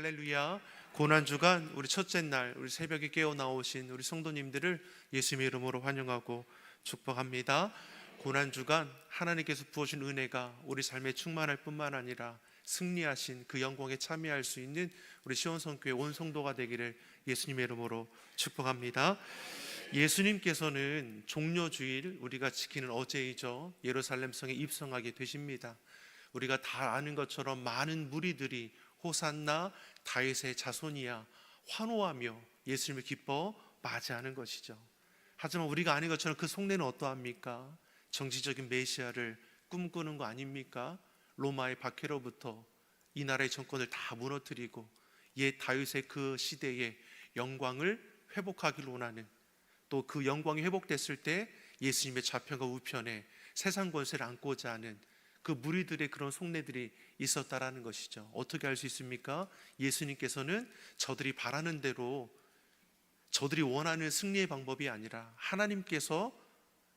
할렐루야. 고난주간 우리 첫째 날 우리 새벽에 깨어 나오신 우리 성도님들을 예수님의 이름으로 환영하고 축복합니다. 고난주간 하나님께서 부어준 은혜가 우리 삶에 충만할 뿐만 아니라 승리하신 그 영광에 참여할 수 있는 우리 시온성교회 온 성도가 되기를 예수님의 이름으로 축복합니다. 예수님께서는 종려주일 우리가 지키는 어제이죠, 예루살렘 성에 입성하게 되십니다. 우리가 다 아는 것처럼 많은 무리들이 호산나 다윗의 자손이야 환호하며 예수님을 기뻐 맞이하는 것이죠. 하지만 우리가 아는 것처럼 그 속내는 어떠합니까? 정치적인 메시아를 꿈꾸는 거 아닙니까? 로마의 박해로부터 이 나라의 정권을 다 무너뜨리고 옛 다윗의 그 시대의 영광을 회복하기를 원하는, 또 그 영광이 회복됐을 때 예수님의 좌편과 우편에 세상 권세를 안고자 하는 그 무리들의 그런 속내들이 있었다라는 것이죠. 어떻게 알 수 있습니까? 예수님께서는 저들이 바라는 대로, 저들이 원하는 승리의 방법이 아니라 하나님께서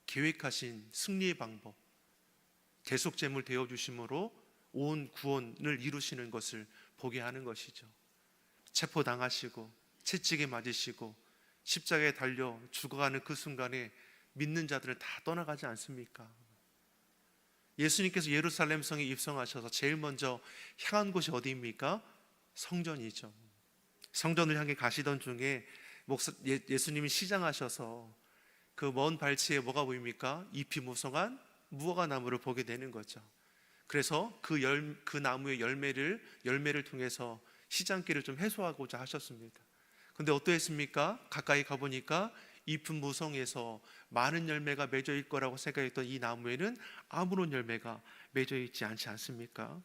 계획하신 승리의 방법, 대속제물 되어주심으로 온 구원을 이루시는 것을 보게 하는 것이죠. 체포당하시고 채찍에 맞으시고 십자가에 달려 죽어가는 그 순간에 믿는 자들을 다 떠나가지 않습니까? 예수님께서 예루살렘 성에 입성하셔서 제일 먼저 향한 곳이 어디입니까? 성전이죠. 성전을 향해 가시던 중에 예수님이 시장하셔서 그 먼 발치에 뭐가 보입니까? 잎이 무성한 무화과 나무를 보게 되는 거죠. 그래서 그 나무의 열매를 통해서 시장길을 좀 해소하고자 하셨습니다. 근데 어떠했습니까? 가까이 가보니까 잎은 무성해서 많은 열매가 맺어 있을 거라고 생각했던 이 나무에는 아무런 열매가 맺어 있지 않지 않습니까?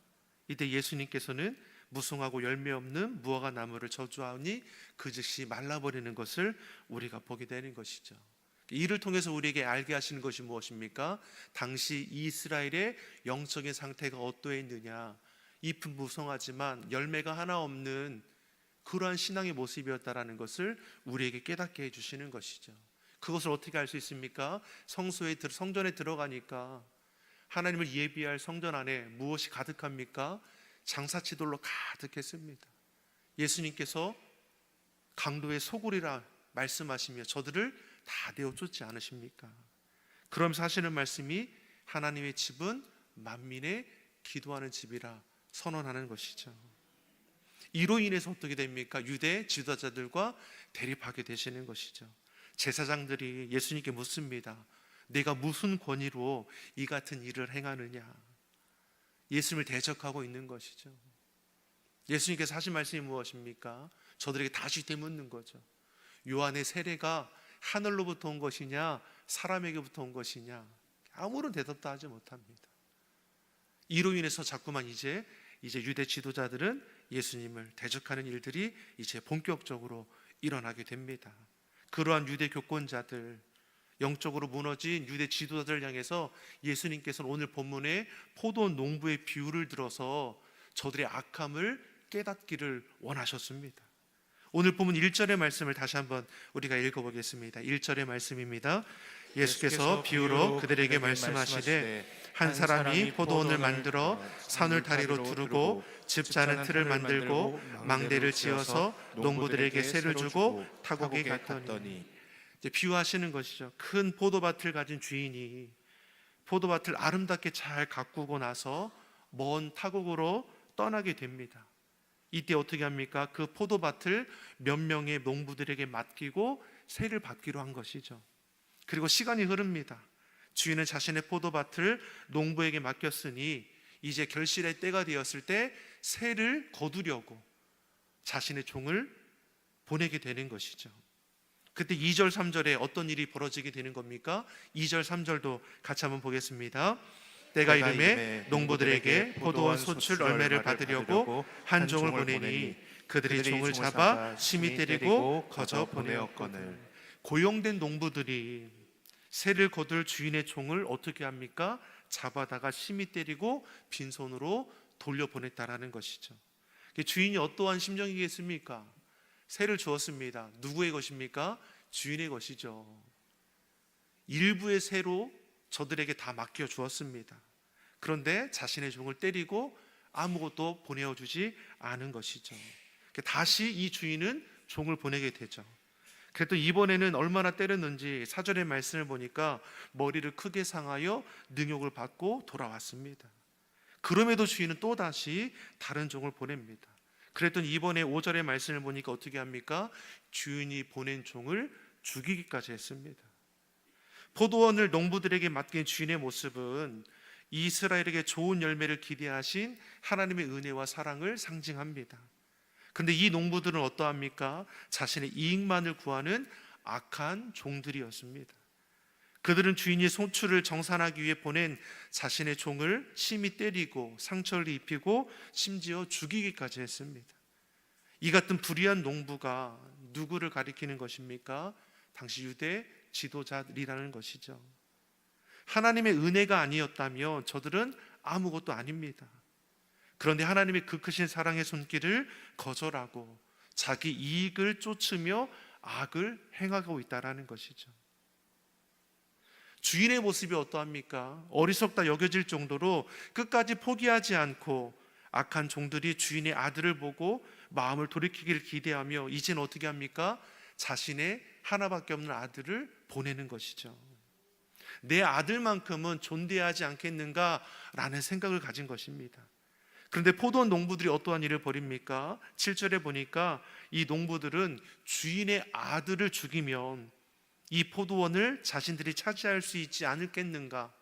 이때 예수님께서는 무성하고 열매 없는 무화과 나무를 저주하니 그 즉시 말라버리는 것을 우리가 보게 되는 것이죠. 이를 통해서 우리에게 알게 하시는 것이 무엇입니까? 당시 이스라엘의 영적인 상태가 어떠했느냐, 잎은 무성하지만 열매가 하나 없는 그러한 신앙의 모습이었다라는 것을 우리에게 깨닫게 해주시는 것이죠. 그것을 어떻게 알 수 있습니까? 성전에 들어가니까 하나님을 예비할 성전 안에 무엇이 가득합니까? 장사치돌로 가득했습니다. 예수님께서 강도의 소굴이라 말씀하시며 저들을 다 내어 쫓지 않으십니까? 그러면서 하시는 말씀이 하나님의 집은 만민의 기도하는 집이라 선언하는 것이죠. 이로 인해서 어떻게 됩니까? 유대 지도자들과 대립하게 되시는 것이죠. 제사장들이 예수님께 묻습니다. 내가 무슨 권위로 이 같은 일을 행하느냐? 예수님을 대적하고 있는 것이죠. 예수님께서 하신 말씀이 무엇입니까? 저들에게 다시 되묻는 거죠. 요한의 세례가 하늘로부터 온 것이냐 사람에게부터 온 것이냐? 아무런 대답도 하지 못합니다. 이로 인해서 자꾸만 이제 유대 지도자들은 예수님을 대적하는 일들이 이제 본격적으로 일어나게 됩니다. 그러한 유대 교권자들, 영적으로 무너진 유대 지도자들 향해서 예수님께서는 오늘 본문에 포도 농부의 비유를 들어서 저들의 악함을 깨닫기를 원하셨습니다. 오늘 본문 1절의 말씀을 다시 한번 우리가 읽어보겠습니다. 1절의 말씀입니다. 예수께서 비유로 그들에게 말씀하시되 한 사람이 포도원을 만들어 산을 다리로 두르고 집 자는 틀을 만들고 망대를 지어서 농부들에게 세를 주고 타국에 갔더니, 이제 비유하시는 것이죠. 큰 포도밭을 가진 주인이 포도밭을 아름답게 잘 가꾸고 나서 먼 타국으로 떠나게 됩니다. 이때 어떻게 합니까? 그 포도밭을 몇 명의 농부들에게 맡기고 세를 받기로 한 것이죠. 그리고 시간이 흐릅니다. 주인은 자신의 포도밭을 농부에게 맡겼으니 이제 결실의 때가 되었을 때 세를 거두려고 자신의 종을 보내게 되는 것이죠. 그때 2절 3절에 어떤 일이 벌어지게 되는 겁니까? 2절 3절도 같이 한번 보겠습니다. 때가 이름에 농부들에게 포도원 소출 열매를 받으려고 한 종을 보내니 그들이 종을 잡아 심히 때리고 거저 보내었거늘. 고용된 농부들이 세를 거둘 주인의 종을 어떻게 합니까? 잡아다가 심히 때리고 빈손으로 돌려보냈다라는 것이죠. 주인이 어떠한 심정이겠습니까? 세를 주었습니다. 누구의 것입니까? 주인의 것이죠. 일부의 세로 저들에게 다 맡겨주었습니다. 그런데 자신의 종을 때리고 아무것도 보내어주지 않은 것이죠. 다시 이 주인은 종을 보내게 되죠. 그래도 이번에는 얼마나 때렸는지 4절의 말씀을 보니까 머리를 크게 상하여 능욕을 받고 돌아왔습니다. 그럼에도 주인은 또다시 다른 종을 보냅니다. 그랬더니 이번에 5절의 말씀을 보니까 어떻게 합니까? 주인이 보낸 종을 죽이기까지 했습니다. 포도원을 농부들에게 맡긴 주인의 모습은 이스라엘에게 좋은 열매를 기대하신 하나님의 은혜와 사랑을 상징합니다. 그런데 이 농부들은 어떠합니까? 자신의 이익만을 구하는 악한 종들이었습니다. 그들은 주인이 소출을 정산하기 위해 보낸 자신의 종을 심히 때리고 상처를 입히고 심지어 죽이기까지 했습니다. 이 같은 불의한 농부가 누구를 가리키는 것입니까? 당시 유대 지도자들이라는 것이죠. 하나님의 은혜가 아니었다면 저들은 아무것도 아닙니다. 그런데 하나님의 그 크신 사랑의 손길을 거절하고 자기 이익을 쫓으며 악을 행하고 있다는 것이죠. 주인의 모습이 어떠합니까? 어리석다 여겨질 정도로 끝까지 포기하지 않고 악한 종들이 주인의 아들을 보고 마음을 돌이키기를 기대하며 이제는 어떻게 합니까? 자신의 하나밖에 없는 아들을 보내는 것이죠. 내 아들만큼은 존대하지 않겠는가라는 생각을 가진 것입니다. 그런데 포도원 농부들이 어떠한 일을 벌입니까? 7절에 보니까 이 농부들은 주인의 아들을 죽이면 이 포도원을 자신들이 차지할 수 있지 않겠는가,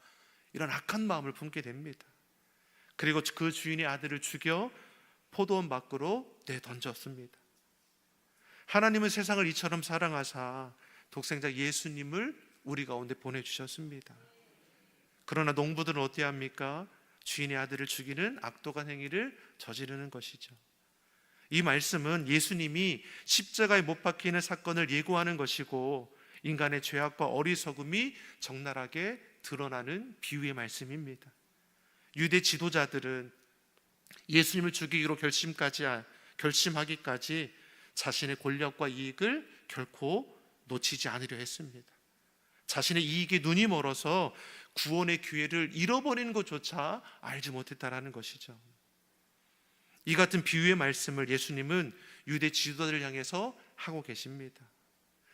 이런 악한 마음을 품게 됩니다. 그리고 그 주인의 아들을 죽여 포도원 밖으로 내던졌습니다. 하나님은 세상을 이처럼 사랑하사 독생자 예수님을 우리 가운데 보내주셨습니다. 그러나 농부들은 어떻게 합니까? 주인의 아들을 죽이는 악독한 행위를 저지르는 것이죠. 이 말씀은 예수님이 십자가에 못 박히는 사건을 예고하는 것이고 인간의 죄악과 어리석음이 적나라하게 드러나는 비유의 말씀입니다. 유대 지도자들은 예수님을 죽이기로 결심하기까지 자신의 권력과 이익을 결코 놓치지 않으려 했습니다. 자신의 이익에 눈이 멀어서 구원의 기회를 잃어버리는 것조차 알지 못했다라는 것이죠. 이 같은 비유의 말씀을 예수님은 유대 지도자들을 향해서 하고 계십니다.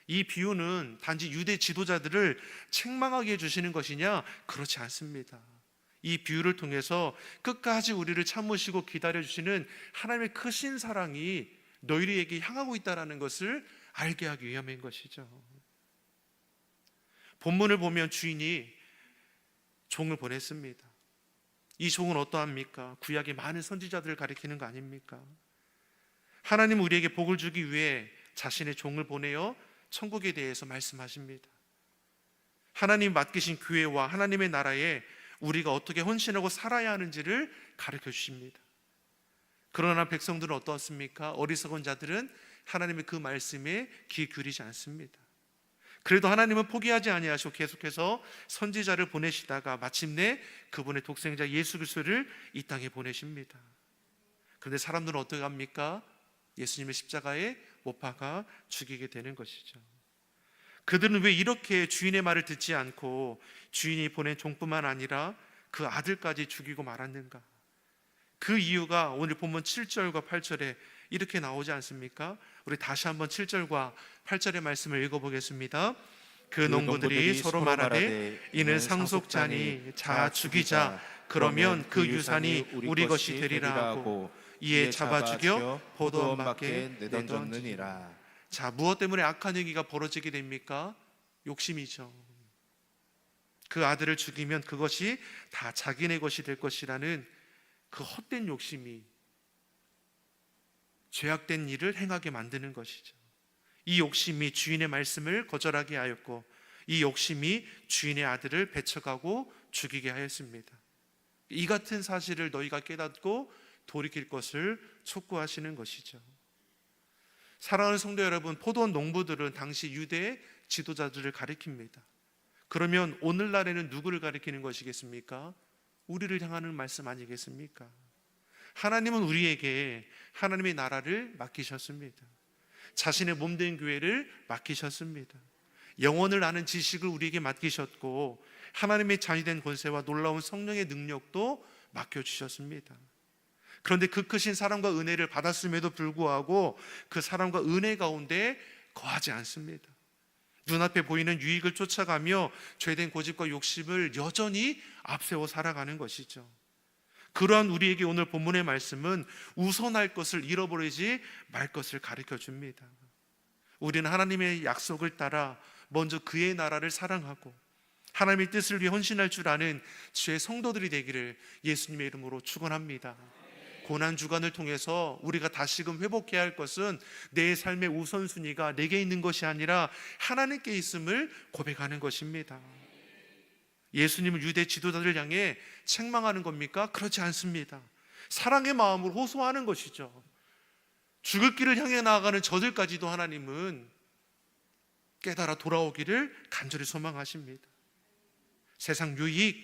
이 비유는 단지 유대 지도자들을 책망하게 해주시는 것이냐? 그렇지 않습니다. 이 비유를 통해서 끝까지 우리를 참으시고 기다려주시는 하나님의 크신 사랑이 너희에게 향하고 있다는 것을 알게 하기 위함인 것이죠. 본문을 보면 주인이 종을 보냈습니다. 이 종은 어떠합니까? 구약의 많은 선지자들을 가리키는 거 아닙니까? 하나님은 우리에게 복을 주기 위해 자신의 종을 보내어 천국에 대해서 말씀하십니다. 하나님 맡기신 교회와 하나님의 나라에 우리가 어떻게 헌신하고 살아야 하는지를 가르쳐 주십니다. 그러나 백성들은 어떻습니까? 어리석은 자들은 하나님의 그 말씀에 귀 기울이지 않습니다. 그래도 하나님은 포기하지 아니하시고 계속해서 선지자를 보내시다가 마침내 그분의 독생자 예수 그리스도를 이 땅에 보내십니다. 그런데 사람들은 어떻게 합니까? 예수님의 십자가에 못 박아 죽이게 되는 것이죠. 그들은 왜 이렇게 주인의 말을 듣지 않고 주인이 보낸 종뿐만 아니라 그 아들까지 죽이고 말았는가? 그 이유가 오늘 본문 7절과 8절에 이렇게 나오지 않습니까? 우리 다시 한번 7절과 8절의 말씀을 읽어보겠습니다. 그 농부들이 서로 말하되 이는 상속자니 자 죽이자, 그러면 그 유산이 우리 것이 되리라 하고 이에 잡아 죽여 포도원 밖에 내던졌느니라. 자, 무엇 때문에 악한 행위가 벌어지게 됩니까? 욕심이죠. 그 아들을 죽이면 그것이 다 자기네 것이 될 것이라는 그 헛된 욕심이 죄악된 일을 행하게 만드는 것이죠. 이 욕심이 주인의 말씀을 거절하게 하였고 이 욕심이 주인의 아들을 배척하고 죽이게 하였습니다. 이 같은 사실을 너희가 깨닫고 돌이킬 것을 촉구하시는 것이죠. 사랑하는 성도 여러분, 포도원 농부들은 당시 유대의 지도자들을 가리킵니다. 그러면 오늘날에는 누구를 가리키는 것이겠습니까? 우리를 향하는 말씀 아니겠습니까? 하나님은 우리에게 하나님의 나라를 맡기셨습니다. 자신의 몸된 교회를 맡기셨습니다. 영혼을 아는 지식을 우리에게 맡기셨고 하나님의 자녀된 권세와 놀라운 성령의 능력도 맡겨주셨습니다. 그런데 그 크신 사랑과 은혜를 받았음에도 불구하고 그 사랑과 은혜 가운데 거하지 않습니다. 눈앞에 보이는 유익을 쫓아가며 죄된 고집과 욕심을 여전히 앞세워 살아가는 것이죠. 그러한 우리에게 오늘 본문의 말씀은 우선할 것을 잃어버리지 말 것을 가르쳐 줍니다. 우리는 하나님의 약속을 따라 먼저 그의 나라를 사랑하고 하나님의 뜻을 위해 헌신할 줄 아는 주의 성도들이 되기를 예수님의 이름으로 축원합니다. 고난주간을 통해서 우리가 다시금 회복해야 할 것은 내 삶의 우선순위가 내게 있는 것이 아니라 하나님께 있음을 고백하는 것입니다. 예수님은 유대 지도자들을 향해 책망하는 겁니까? 그렇지 않습니다. 사랑의 마음으로 호소하는 것이죠. 죽을 길을 향해 나아가는 저들까지도 하나님은 깨달아 돌아오기를 간절히 소망하십니다. 세상 유익,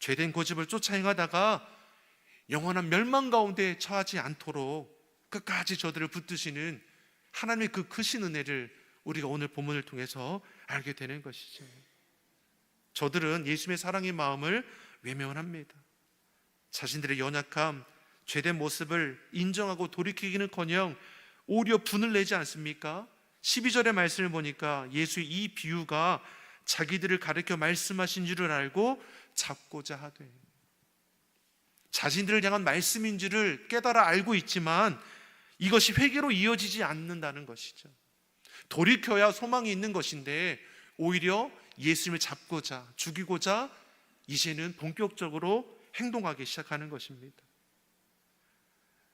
죄된 고집을 쫓아 행하다가 영원한 멸망 가운데 처하지 않도록 끝까지 저들을 붙드시는 하나님의 그 크신 은혜를 우리가 오늘 본문을 통해서 알게 되는 것이죠. 저들은 예수님의 사랑의 마음을 외면합니다. 자신들의 연약함, 죄된 모습을 인정하고 돌이키기는커녕 오히려 분을 내지 않습니까? 12절의 말씀을 보니까 예수의 이 비유가 자기들을 가르쳐 말씀하신 줄을 알고 잡고자 하되, 자신들을 향한 말씀인 줄을 깨달아 알고 있지만 이것이 회개로 이어지지 않는다는 것이죠. 돌이켜야 소망이 있는 것인데 오히려 예수님을 잡고자, 죽이고자 이제는 본격적으로 행동하기 시작하는 것입니다.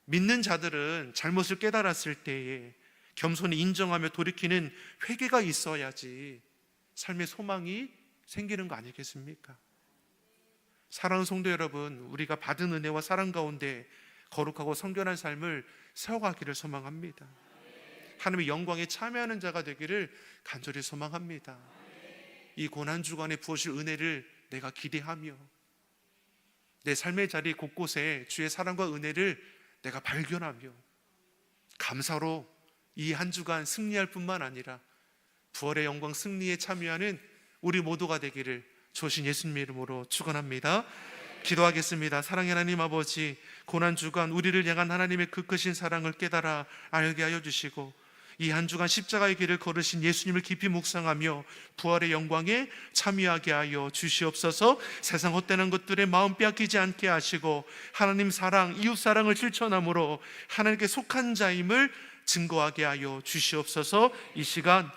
믿는 자들은 잘못을 깨달았을 때에 겸손히 인정하며 돌이키는 회개가 있어야지 삶의 소망이 생기는 거 아니겠습니까? 사랑하는 성도 여러분, 우리가 받은 은혜와 사랑 가운데 거룩하고 성결한 삶을 세워가기를 소망합니다. 하나님의 영광에 참여하는 자가 되기를 간절히 소망합니다. 이 고난주간에 부어질 은혜를 내가 기대하며 내 삶의 자리 곳곳에 주의 사랑과 은혜를 내가 발견하며 감사로 이 한 주간 승리할 뿐만 아니라 부활의 영광 승리에 참여하는 우리 모두가 되기를 주신 예수님의 이름으로 축원합니다. 기도하겠습니다. 사랑의 하나님 아버지, 고난주간 우리를 향한 하나님의 그 크신 사랑을 깨달아 알게 하여 주시고 이 한 주간 십자가의 길을 걸으신 예수님을 깊이 묵상하며 부활의 영광에 참여하게 하여 주시옵소서. 세상 헛되는 것들에 마음 빼앗기지 않게 하시고 하나님 사랑, 이웃 사랑을 실천함으로 하나님께 속한 자임을 증거하게 하여 주시옵소서. 이 시간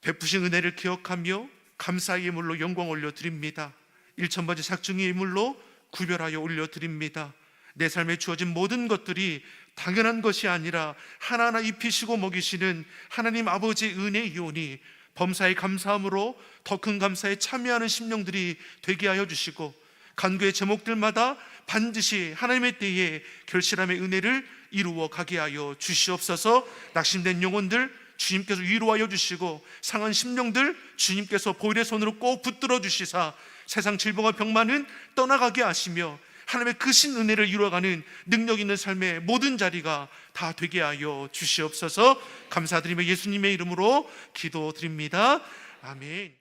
베푸신 은혜를 기억하며 감사의 예물로 영광 올려드립니다. 일천번째 작중의 예물로 구별하여 올려드립니다. 내 삶에 주어진 모든 것들이 당연한 것이 아니라 하나하나 입히시고 먹이시는 하나님 아버지의 은혜이오니 범사에 감사함으로 더 큰 감사에 참여하는 심령들이 되게 하여 주시고 간구의 제목들마다 반드시 하나님의 때에 결실함의 은혜를 이루어 가게 하여 주시옵소서. 낙심된 영혼들 주님께서 위로하여 주시고 상한 심령들 주님께서 보혈의 손으로 꼭 붙들어 주시사 세상 질병과 병만은 떠나가게 하시며 하나님의 크신 은혜를 이루어가는 능력 있는 삶의 모든 자리가 다 되게 하여 주시옵소서. 감사드리며 예수님의 이름으로 기도드립니다. 아멘.